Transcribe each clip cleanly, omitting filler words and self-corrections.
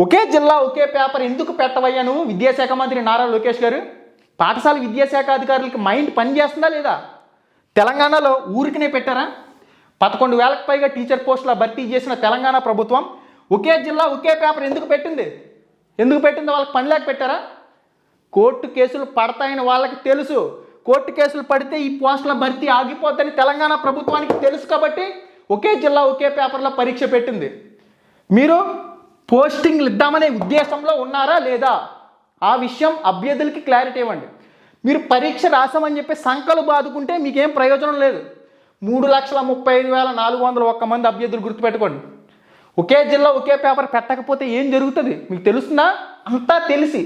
ఒకే జిల్లా ఒకే పేపర్ ఎందుకు పెట్టవయ్యా నువ్వు విద్యాశాఖ మంత్రి నారా లోకేష్ గారు? పాఠశాల విద్యాశాఖ అధికారులకి మైండ్ పనిచేస్తుందా లేదా? తెలంగాణలో ఊరికినే పెట్టారా? 11,000కు పైగా టీచర్ పోస్టుల భర్తీ చేసిన తెలంగాణ ప్రభుత్వం ఒకే జిల్లా ఒకే పేపర్ ఎందుకు పెట్టింది? వాళ్ళకి పని లేక పెట్టారా? కోర్టు కేసులు పడతాయని వాళ్ళకి తెలుసు. కోర్టు కేసులు పడితే ఈ పోస్టుల భర్తీ ఆగిపోద్దని తెలంగాణ ప్రభుత్వానికి తెలుసు కాబట్టి ఒకే జిల్లా ఒకే పేపర్లో పరీక్ష పెట్టింది. మీరు పోస్టింగ్లు ఇద్దామనే ఉద్దేశంలో ఉన్నారా లేదా? ఆ విషయం అభ్యర్థులకి క్లారిటీ ఇవ్వండి. మీరు పరీక్ష రాసామని చెప్పి సంకలు బాదుకుంటే మీకేం ప్రయోజనం లేదు. 3,35,401 మంది అభ్యర్థులు గుర్తుపెట్టుకోండి. ఒకే జిల్లా ఒకే పేపర్ పెట్టకపోతే ఏం జరుగుతుంది మీకు తెలుస్తుందా? అంతా తెలిసి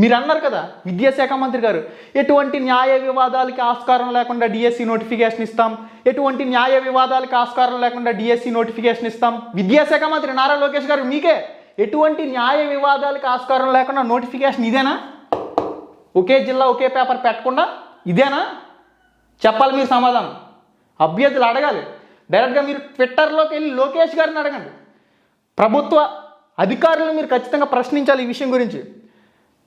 మీరు అన్నారు కదా విద్యాశాఖ మంత్రి గారు, ఎటువంటి న్యాయ వివాదాలకి ఆస్కారం లేకుండా డిఎస్సి నోటిఫికేషన్ ఇస్తాం, ఎటువంటి న్యాయ వివాదాలకి ఆస్కారం లేకుండా డిఎస్సి నోటిఫికేషన్ ఇస్తాం. విద్యాశాఖ మంత్రి నారా లోకేష్ గారు మీకే ఎటువంటి న్యాయ వివాదాలకు ఆస్కారం లేకుండా నోటిఫికేషన్ ఇదేనా? ఒకే జిల్లా ఒకే పేపర్ పెట్టకుండా ఇదేనా? చెప్పాలి మీరు సమాధానం. అభ్యర్థులు అడగాలి. డైరెక్ట్గా మీరు ట్విట్టర్లోకి వెళ్ళి లోకేష్ గారిని అడగండి. ప్రభుత్వ అధికారులను మీరు ఖచ్చితంగా ప్రశ్నించాలి ఈ విషయం గురించి.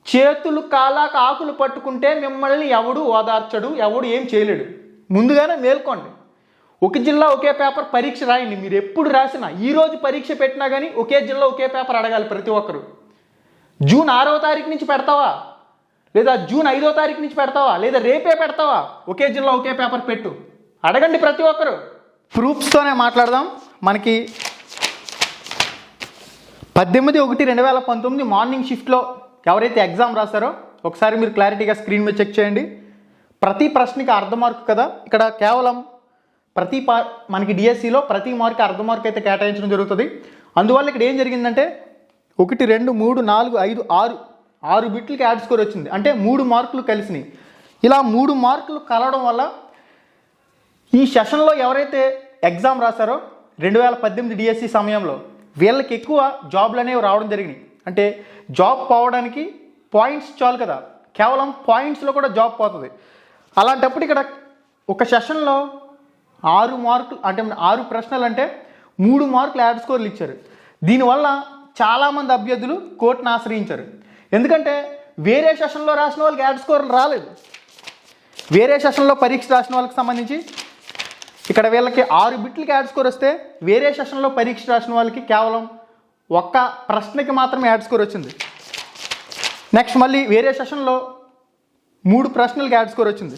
చేతులు కాలాక ఆకులు పట్టుకుంటే మిమ్మల్ని ఎవడు ఓదార్చడు, ఎవడు ఏం చేయలేడు. ముందుగానే మేల్కోండి. ఒక జిల్లా ఒకే పేపర్ పరీక్ష రాయండి. మీరు ఎప్పుడు రాసినా, ఈరోజు పరీక్ష పెట్టినా కానీ ఒకే జిల్లా ఒకే పేపర్ అడగాలి ప్రతి ఒక్కరు. జూన్ 6వ తారీఖు నుంచి పెడతావా, లేదా జూన్ 5వ తారీఖు నుంచి పెడతావా, లేదా రేపే పెడతావా? ఒకే జిల్లా ఒకే పేపర్ పెట్టు, అడగండి ప్రతి ఒక్కరు. ప్రూఫ్స్తోనే మాట్లాడదాం. మనకి 18/1/2019 మార్నింగ్ షిఫ్ట్లో ఎవరైతే ఎగ్జామ్ రాశారో ఒకసారి మీరు క్లారిటీగా స్క్రీన్ మీద చెక్ చేయండి. ప్రతి ప్రశ్నకి అర్ధ మార్కు కదా, ఇక్కడ కేవలం మనకి డిఎస్సిలో ప్రతి మార్కు అర్ధ మార్కు అయితే కేటాయించడం జరుగుతుంది. అందువల్ల ఇక్కడ ఏం జరిగిందంటే 1, 2, 3, 4, 5, 6 బిట్లకి యాడ్ స్కోర్ వచ్చింది. అంటే 3 మార్కులు కలిసినాయి. ఇలా 3 మార్కులు కలవడం వల్ల ఈ సెషన్లో ఎవరైతే ఎగ్జామ్ రాశారో 2018 డిఎస్సి సమయంలో వీళ్ళకి ఎక్కువ జాబ్లు అనేవి రావడం జరిగినాయి. అంటే జాబ్ పోవడానికి పాయింట్స్ చాలు కదా, కేవలం పాయింట్స్లో కూడా జాబ్ పోతుంది. అలాంటప్పుడు ఇక్కడ ఒక సెషన్లో 6 మార్కులు అంటే 6 ప్రశ్నలు అంటే 3 మార్కులు యాడ్ స్కోర్లు ఇచ్చారు. దీనివల్ల చాలామంది అభ్యర్థులు కోర్టును ఆశ్రయించారు. ఎందుకంటే వేరే సెషన్లో రాసిన వాళ్ళకి యాడ్ స్కోర్లు రాలేదు. వేరే సెషన్లో పరీక్ష రాసిన వాళ్ళకి సంబంధించి ఇక్కడ వీళ్ళకి 6 బిట్లకి యాడ్ స్కోర్ వస్తే వేరే సెషన్లో పరీక్ష రాసిన వాళ్ళకి కేవలం ఒక్క ప్రశ్నకి మాత్రమే యాడ్ స్కోర్ వచ్చింది. నెక్స్ట్ మళ్ళీ వేరే సెషన్లో 3 ప్రశ్నలకి యాడ్ స్కోర్ వచ్చింది.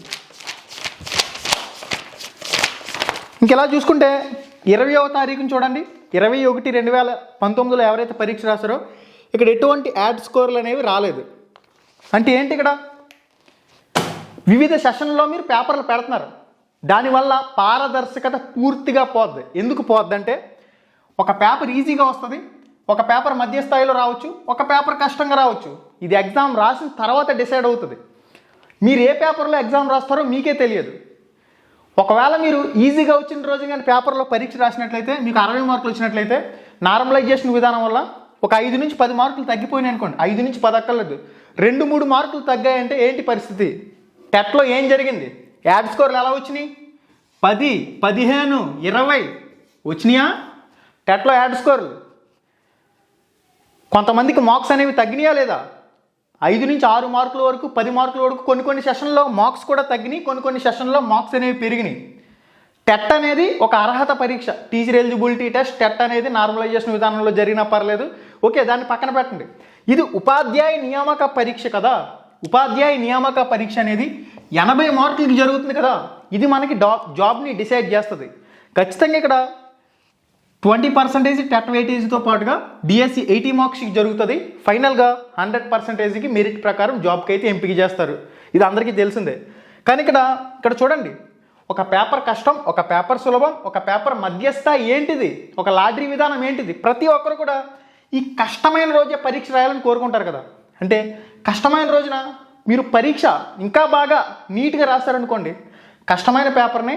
ఇంకెలా చూసుకుంటే 20వ తారీఖుని చూడండి, 21/2019 ఎవరైతే పరీక్ష రాశారో ఇక్కడ ఎటువంటి యాడ్ స్కోర్లు అనేవి రాలేదు. అంటే ఏంటి, ఇక్కడ వివిధ సెషన్లో మీరు పేపర్లు పెడుతున్నారు. దానివల్ల పారదర్శకత పూర్తిగా పోద్ది. ఎందుకు పోద్ది అంటే ఒక పేపర్ ఈజీగా వస్తుంది, ఒక పేపర్ మధ్య స్థాయిలో రావచ్చు, ఒక పేపర్ కష్టంగా రావచ్చు. ఇది ఎగ్జామ్ రాసిన తర్వాత డిసైడ్ అవుతుంది. మీరు ఏ పేపర్లో ఎగ్జామ్ రాస్తారో మీకే తెలియదు. ఒకవేళ మీరు ఈజీగా వచ్చిన రోజు కానీ పేపర్లో పరీక్ష రాసినట్లయితే మీకు 60 మార్కులు వచ్చినట్లయితే నార్మలైజేషన్ విధానం వల్ల ఒక 5 నుంచి 10 మార్కులు తగ్గిపోయినాయి అనుకోండి. 5 నుంచి 10 అక్కర్లేదు, 2-3 మార్కులు తగ్గాయంటే ఏంటి పరిస్థితి? టెట్లో ఏం జరిగింది? యాడ్ స్కోర్లు ఎలా వచ్చినాయి? 10, 15, 20 వచ్చినాయా టెట్లో యాడ్ స్కోర్లు? కొంతమందికి మార్క్స్ అనేవి తగ్గినాయా లేదా? 5 నుంచి 6 మార్కుల వరకు, 10 మార్కుల వరకు కొన్ని సెషన్లో మార్క్స్ కూడా తగ్గినాయి, కొన్ని సెషన్లో మార్క్స్ అనేవి పెరిగినాయి. టెట్ అనేది ఒక అర్హత పరీక్ష, టీచర్ ఎలిజిబిలిటీ టెస్ట్. టెట్ అనేది నార్మలైజేషన్ విధానంలో జరిగినా పర్లేదు, ఓకే, దాన్ని పక్కన పెట్టండి. ఇది ఉపాధ్యాయ నియామక పరీక్ష కదా. ఉపాధ్యాయ నియామక పరీక్ష అనేది 80 మార్కులకి జరుగుతుంది కదా. ఇది మనకి జాబ్ని డిసైడ్ చేస్తుంది. ఖచ్చితంగా ఇక్కడ 20% టెట్ వెయిటేజ్తో పాటుగా డిఎస్సి 80 మార్క్స్కి జరుగుతుంది. ఫైనల్గా 100%కి మెరిట్ ప్రకారం జాబ్కి అయితే ఎంపిక చేస్తారు. ఇది అందరికీ తెలిసిందే. కానీ ఇక్కడ చూడండి, ఒక పేపర్ కష్టం, ఒక పేపర్ సులభం, ఒక పేపర్ మధ్యస్థ ఏంటిది, ఒక లాటరీ విధానం ఏంటిది. ప్రతి ఒక్కరు కూడా ఈ కష్టమైన రోజే పరీక్ష రాయాలని కోరుకుంటారు కదా. అంటే కష్టమైన రోజున మీరు పరీక్ష ఇంకా బాగా నీట్గా రాస్తారనుకోండి, కష్టమైన పేపర్ని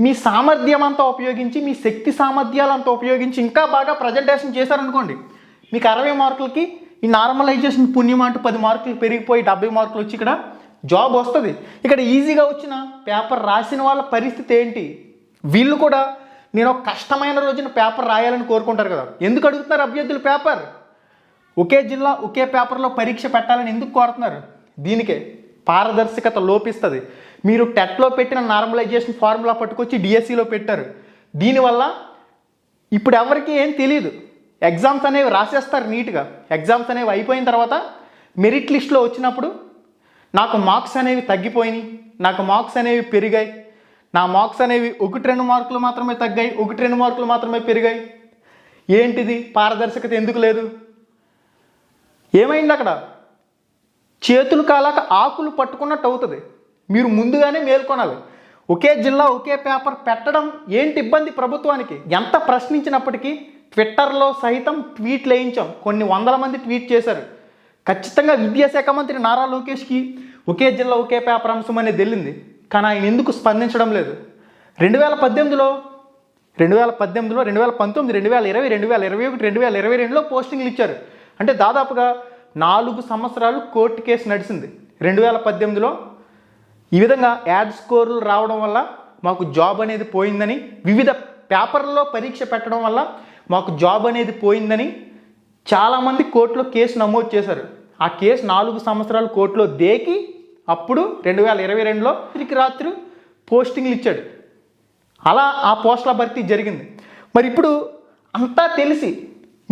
మీ సామర్థ్యం అంతా ఉపయోగించి, మీ శక్తి సామర్థ్యాలంతా ఉపయోగించి ఇంకా బాగా ప్రజెంటేషన్ చేశారనుకోండి, మీకు 60 మార్కులకి ఈ నార్మలైజేషన్ పుణ్యం అంటూ 10 మార్కులు పెరిగిపోయి 70 మార్కులు వచ్చి ఇక్కడ జాబ్ వస్తుంది. ఇక్కడ ఈజీగా వచ్చిన పేపర్ రాసిన వాళ్ళ పరిస్థితి ఏంటి? వీళ్ళు కూడా నేను ఒక కష్టమైన రోజున పేపర్ రాయాలని కోరుకుంటారు కదా. ఎందుకు అడుగుతున్నారు అభ్యర్థులు పేపర్? ఒకే జిల్లా ఒకే పేపర్లో పరీక్ష పెట్టాలని ఎందుకు కోరుతున్నారు? దీనికే పారదర్శకత లోపిస్తుంది. మీరు టెట్లో పెట్టిన నార్మలైజేషన్ ఫార్ములా పట్టుకొచ్చి డిఎస్సిలో పెట్టారు. దీనివల్ల ఇప్పుడు ఎవరికి ఏం తెలియదు. ఎగ్జామ్స్ అనేవి రాసేస్తారు నీట్గా. ఎగ్జామ్స్ అనేవి అయిపోయిన తర్వాత మెరిట్ లిస్ట్లో వచ్చినప్పుడు నాకు మార్క్స్ అనేవి తగ్గిపోయినాయి, నాకు మార్క్స్ అనేవి పెరిగాయి, నా మార్క్స్ అనేవి 1-2 మార్కులు మాత్రమే తగ్గాయి, 1-2 మార్కులు మాత్రమే పెరిగాయి. ఏంటిది? పారదర్శకత ఎందుకు లేదు? ఏమైంది అక్కడ? చేతులు కాలాక ఆకులు పట్టుకున్నట్టు అవుతుంది. మీరు ముందుగానే మేల్కొనాలి. ఒకే జిల్లా ఒకే పేపర్ పెట్టడం ఏంటి ఇబ్బంది ప్రభుత్వానికి? ఎంత ప్రశ్నించినప్పటికీ ట్విట్టర్లో సైతం ట్వీట్లు వేయించాం. కొన్ని వందల మంది ట్వీట్ చేశారు. ఖచ్చితంగా విద్యాశాఖ మంత్రి నారా లోకేష్కి ఒకే జిల్లా ఒకే పేపర్ అంశం అనేది తెలియంది. కానీ ఆయన ఎందుకు స్పందించడం లేదు? 2018లో 2019, 2020, 2021, 2022లో పోస్టింగ్లు ఇచ్చారు. అంటే దాదాపుగా 4 సంవత్సరాలు కోర్టు కేసు నడిచింది. 2018లో ఈ విధంగా యాడ్ స్కోర్లు రావడం వల్ల మాకు జాబ్ అనేది పోయిందని, వివిధ పేపర్లలో పరీక్ష పెట్టడం వల్ల మాకు జాబ్ అనేది పోయిందని చాలామంది కోర్టులో కేసు నమోదు చేశారు. ఆ కేసు 4 సంవత్సరాలు కోర్టులో దేకి అప్పుడు 2022లో రాత్రి పోస్టింగ్లు ఇచ్చాడు. అలా ఆ పోస్టుల భర్తీ జరిగింది. మరి ఇప్పుడు అంతా తెలిసి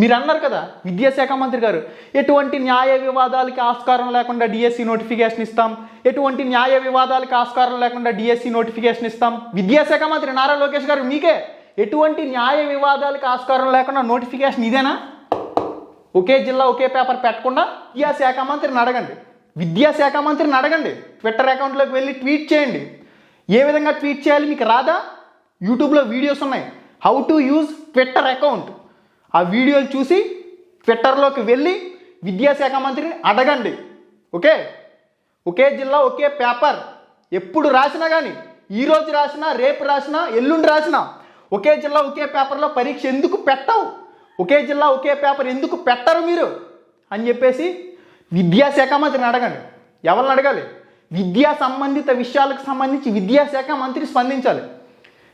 మీరు అన్నారు కదా, విద్యాశాఖ మంత్రి గారు ఎటువంటి న్యాయ వివాదాలకి ఆస్కారం లేకుండా డిఎస్సి నోటిఫికేషన్ ఇస్తాం, ఎటువంటి న్యాయ వివాదాలకి ఆస్కారం లేకుండా డిఎస్సి నోటిఫికేషన్ ఇస్తాం. విద్యాశాఖ మంత్రి నారా లోకేష్ గారు మీకే ఎటువంటి న్యాయ వివాదాలకి ఆస్కారం లేకుండా నోటిఫికేషన్ ఇదేనా? ఒకే జిల్లా ఒకే పేపర్ పెట్టకుండా విద్యాశాఖ మంత్రిని అడగండి. విద్యాశాఖ మంత్రిని అడగండి. ట్విట్టర్ అకౌంట్లోకి వెళ్ళి ట్వీట్ చేయండి. ఏ విధంగా ట్వీట్ చేయాలి మీకు రాదా? యూట్యూబ్లో వీడియోస్ ఉన్నాయి, how to use Twitter account. ఆ వీడియోలు చూసి ట్విట్టర్లోకి వెళ్ళి విద్యాశాఖ మంత్రిని అడగండి. ఒకే జిల్లా ఒకే పేపర్ ఎప్పుడు రాసినా కానీ, ఈరోజు రాసినా, రేపు రాసినా, ఎల్లుండి రాసినా, ఒకే జిల్లా ఒకే పేపర్లో పరీక్ష ఎందుకు పెట్టవు, ఒకే జిల్లా ఒకే పేపర్ ఎందుకు పెట్టరు మీరు అని చెప్పేసి విద్యాశాఖ మంత్రిని అడగండి. ఎవరిని అడగాలి? విద్యా సంబంధిత విషయాలకు సంబంధించి విద్యాశాఖ మంత్రి స్పందించాలి.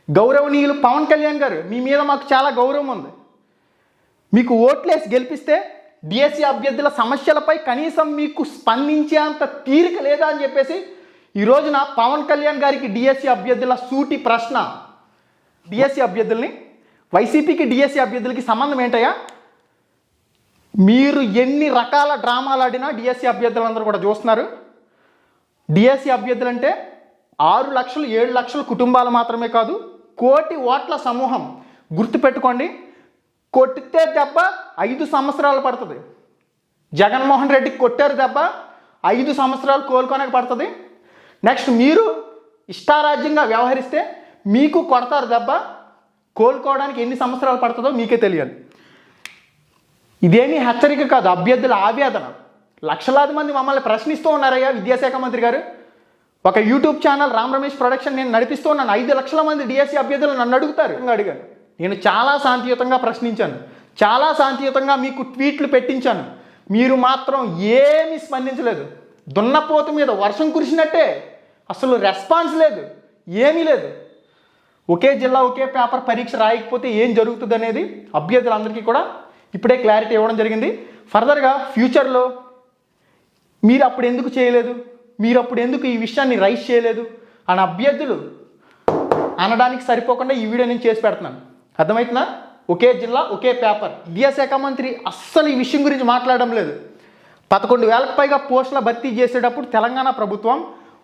గౌరవనీయులు పవన్ కళ్యాణ్ గారు, మీ మీద మాకు చాలా గౌరవం ఉంది. మీకు ఓట్లేసి గెలిపిస్తే డిఎస్సి అభ్యర్థుల సమస్యలపై కనీసం మీకు స్పందించేంత తీరిక లేదా అని చెప్పేసి ఈ రోజున పవన్ కళ్యాణ్ గారికి డిఎస్సి అభ్యర్థుల సూటి ప్రశ్న. డిఎస్సి అభ్యర్థుల్ని, వైసీపీకి డిఎస్సి అభ్యర్థులకి సంబంధం ఏంటయ్యా? మీరు ఎన్ని రకాల డ్రామాలు ఆడినా డిఎస్సి అభ్యర్థులందరూ కూడా చూస్తున్నారు. డిఎస్సి అభ్యర్థులు అంటే 6 లక్షలు 7 లక్షల కుటుంబాలు మాత్రమే కాదు, 1 కోటి ఓట్ల సమూహం. గుర్తుపెట్టుకోండి, కొట్టితే దెబ్బ 5 సంవత్సరాలు పడుతుంది. జగన్మోహన్ రెడ్డికి కొట్టారు దెబ్బ 5 సంవత్సరాలు కోలుకోనక పడుతుంది. నెక్స్ట్ మీరు ఇష్టారాజ్యంగా వ్యవహరిస్తే మీకు కొడతారు దెబ్బ, కోలుకోవడానికి ఎన్ని సంవత్సరాలు పడుతుందో మీకే తెలియాలి. ఇదేమీ హెచ్చరిక కాదు, అభ్యర్థుల ఆవేదన. లక్షలాది మంది మమ్మల్ని ప్రశ్నిస్తూ ఉన్నారయ్యా విద్యాశాఖ మంత్రి గారు. ఒక YouTube channel Ram Ramesh production నేను నడిపిస్తూ ఉన్నాను. 5 లక్షల మంది డిఎస్సి అభ్యర్థులు నన్ను అడుగుతారు. అడిగాను, నేను చాలా శాంతియుతంగా ప్రశ్నించాను, చాలా శాంతియుతంగా మీకు ట్వీట్లు పెట్టించాను. మీరు మాత్రం ఏమీ స్పందించలేదు. దున్నపోతు మీద వర్షం కురిసినట్టే, అసలు రెస్పాన్స్ లేదు, ఏమీ లేదు. ఒకే జిల్లా ఒకే పేపర్ పరీక్ష రాయకపోతే ఏం జరుగుతుంది అనేది అభ్యర్థులందరికీ కూడా ఇప్పుడే క్లారిటీ ఇవ్వడం జరిగింది. ఫర్దర్గా ఫ్యూచర్లో మీరు అప్పుడు ఎందుకు చేయలేదు, మీరు అప్పుడు ఎందుకు ఈ విషయాన్ని రైజ్ చేయలేదు అని అభ్యర్థులు అనడానికి సరిపోకుండా ఈ వీడియో నేను చేసి పెడుతున్నాను. అర్థమవుతుందా? ఒకే జిల్లా ఒకే పేపర్. విద్యాశాఖ మంత్రి అస్సలు ఈ విషయం గురించి మాట్లాడడం లేదు. 11,000కు పైగా పోస్టుల భర్తీ చేసేటప్పుడు తెలంగాణ ప్రభుత్వం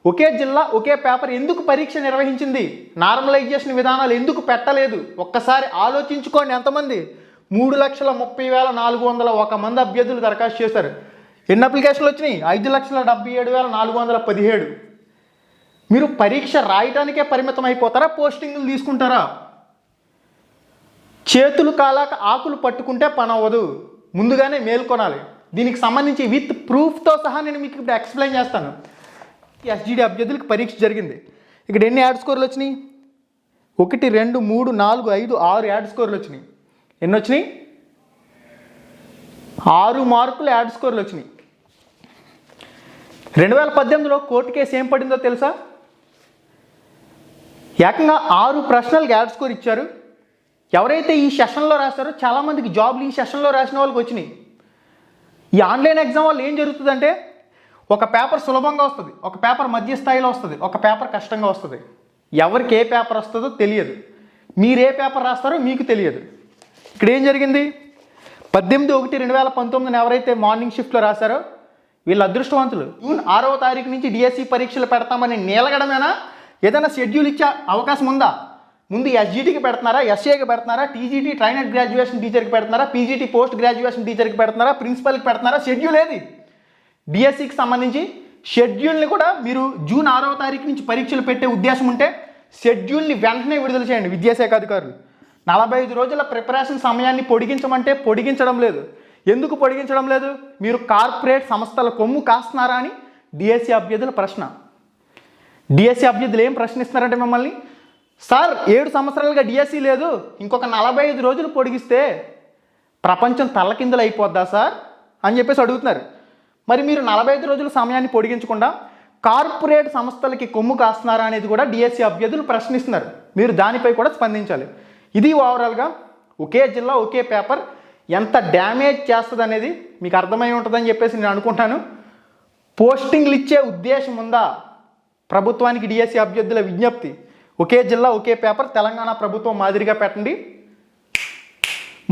ఒకే జిల్లా ఒకే పేపర్ ఎందుకు పరీక్ష నిర్వహించింది, నార్మలైజేషన్ విధానాలు ఎందుకు పెట్టలేదు? ఒక్కసారి ఆలోచించుకోండి. ఎంతమంది? 3,30,401 మంది అభ్యర్థులు దరఖాస్తు చేశారు. ఎన్ని అప్లికేషన్లు వచ్చినాయి? 5,77,417. మీరు పరీక్ష రాయటానికే పరిమితం అయిపోతారా? పోస్టింగ్లు తీసుకుంటారా? చేతులు కాలాక ఆకులు పట్టుకుంటే పని అవ్వదు, ముందుగానే మేల్కొనాలి. దీనికి సంబంధించి విత్ ప్రూఫ్తో సహా నేను మీకు ఇప్పుడు ఎక్స్ప్లెయిన్ చేస్తాను. ఎస్జిడి అభ్యర్థులకు పరీక్ష జరిగింది. ఇక్కడ ఎన్ని యాడ్ స్కోర్లు వచ్చినాయి? 1, 2, 3, 4, 5, 6 యాడ్ స్కోర్లు వచ్చినాయి. ఎన్ని వచ్చినాయి? 6 మార్కులు యాడ్ స్కోర్లు వచ్చినాయి. 2018లో కోర్టు కేసు ఏం పడిందో తెలుసా? ఏకంగా 6 ప్రశ్నలకు యాడ్ స్కోర్ ఇచ్చారు. ఎవరైతే ఈ సెషన్లో రాశారో చాలామందికి జాబ్లు ఈ సెషన్లో రాసిన వాళ్ళకి వచ్చినాయి. ఈ ఆన్లైన్ ఎగ్జామ్ వల్ల ఏం జరుగుతుందంటే ఒక పేపర్ సులభంగా వస్తుంది, ఒక పేపర్ మధ్య స్థాయిలో వస్తుంది, ఒక పేపర్ కష్టంగా వస్తుంది. ఎవరికి ఏ పేపర్ వస్తుందో తెలియదు, మీరు ఏ పేపర్ రాస్తారో మీకు తెలియదు. ఇక్కడ ఏం జరిగింది, 18/1/2019 ఎవరైతే మార్నింగ్ షిఫ్ట్లో రాశారో వీళ్ళు అదృష్టవంతులు. జూన్ 6వ తారీఖు నుంచి డిఎస్సి పరీక్షలు పెడతామని నీలగడమేనా, ఏదైనా షెడ్యూల్ ఇచ్చే అవకాశం ఉందా? ముందు ఎస్జిటికి పెడుతున్నారా, ఎస్ఏకి పెడుతున్నారా, టీజీటీ ట్రైనర్ గ్రాడ్యుయేషన్ టీచర్కి పెడుతున్నారా, పీజీటీ పోస్ట్ గ్రాడ్యుయేషన్ టీచర్కి పెడుతున్నారా, ప్రిన్సిపల్కి పెడుతున్నారా? షెడ్యూల్ ఏది? డిఎస్సికి సంబంధించి షెడ్యూల్ని కూడా మీరు జూన్ 6వ తారీఖు నుంచి పరీక్షలు పెట్టే ఉద్దేశం ఉంటే షెడ్యూల్ని వెంటనే విడుదల చేయండి. విద్యాశాఖ అధికారులు 45 రోజుల ప్రిపరేషన్ సమయాన్ని పొడిగించమంటే పొడిగించడం లేదు. ఎందుకు పొడిగించడం లేదు? మీరు కార్పొరేట్ సంస్థల కొమ్ము కాస్తున్నారా అని డిఎస్సి అభ్యర్థుల ప్రశ్న. డిఎస్సి అభ్యర్థులు ఏం ప్రశ్నిస్తున్నారంటే మిమ్మల్ని, సార్ 7 సంవత్సరాలుగా డిఎస్సి లేదు, ఇంకొక 45 రోజులు పొడిగిస్తే ప్రపంచం తల్లకిందులు అయిపోద్దా సార్ అని చెప్పేసి అడుగుతున్నారు. మరి మీరు 45 రోజుల సమయాన్ని పొడిగించకుండా కార్పొరేట్ సంస్థలకి కొమ్ము కాస్తున్నారా అనేది కూడా డిఎస్సి అభ్యర్థులు ప్రశ్నిస్తున్నారు. మీరు దానిపై కూడా స్పందించాలి. ఇది ఓవరాల్గా ఒకే జిల్లా ఒకే పేపర్ ఎంత డ్యామేజ్ చేస్తుంది అనేది మీకు అర్థమై ఉంటుందని చెప్పేసి నేను అనుకుంటాను. పోస్టింగ్లు ఇచ్చే ఉద్దేశం ఉందా ప్రభుత్వానికి? డిఎస్సి అభ్యర్థుల విజ్ఞప్తి, ఒకే జిల్లా ఒకే పేపర్ తెలంగాణ ప్రభుత్వం మాదిరిగా పెట్టండి.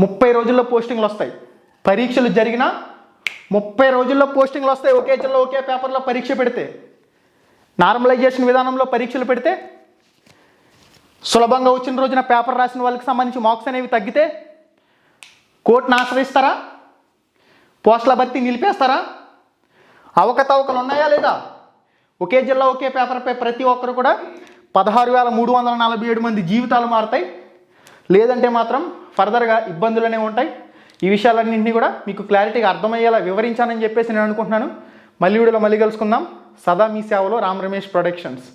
30 రోజుల్లో పోస్టింగ్లు వస్తాయి. పరీక్షలు జరిగినా 30 రోజుల్లో పోస్టింగ్లు వస్తాయి. ఒకే జిల్లా ఒకే పేపర్లో పరీక్ష పెడితే, నార్మలైజేషన్ విధానంలో పరీక్షలు పెడితే, సులభంగా వచ్చిన రోజున పేపర్ రాసిన వాళ్ళకి సంబంధించి మార్క్స్ అనేవి తగ్గితే కోర్టును ఆశ్రయిస్తారా? పోస్టుల భర్తీ నిలిపేస్తారా? అవకతవకలు ఉన్నాయా లేదా? ఒకే జిల్లా ఒకే పేపర్పై ప్రతి ఒక్కరు కూడా 16,347 మంది జీవితాలు మారుతాయి. లేదంటే మాత్రం ఫర్దర్గా ఇబ్బందులనే ఉంటాయి. ఈ విషయాలన్నింటినీ కూడా మీకు క్లారిటీగా అర్థమయ్యేలా వివరించానని చెప్పేసి నేను అనుకుంటున్నాను. మళ్ళీ వీడియోలో మళ్ళీ కలుసుకుందాం. సదా మీ సేవలో రామ్ రమేష్ ప్రొడక్షన్స్.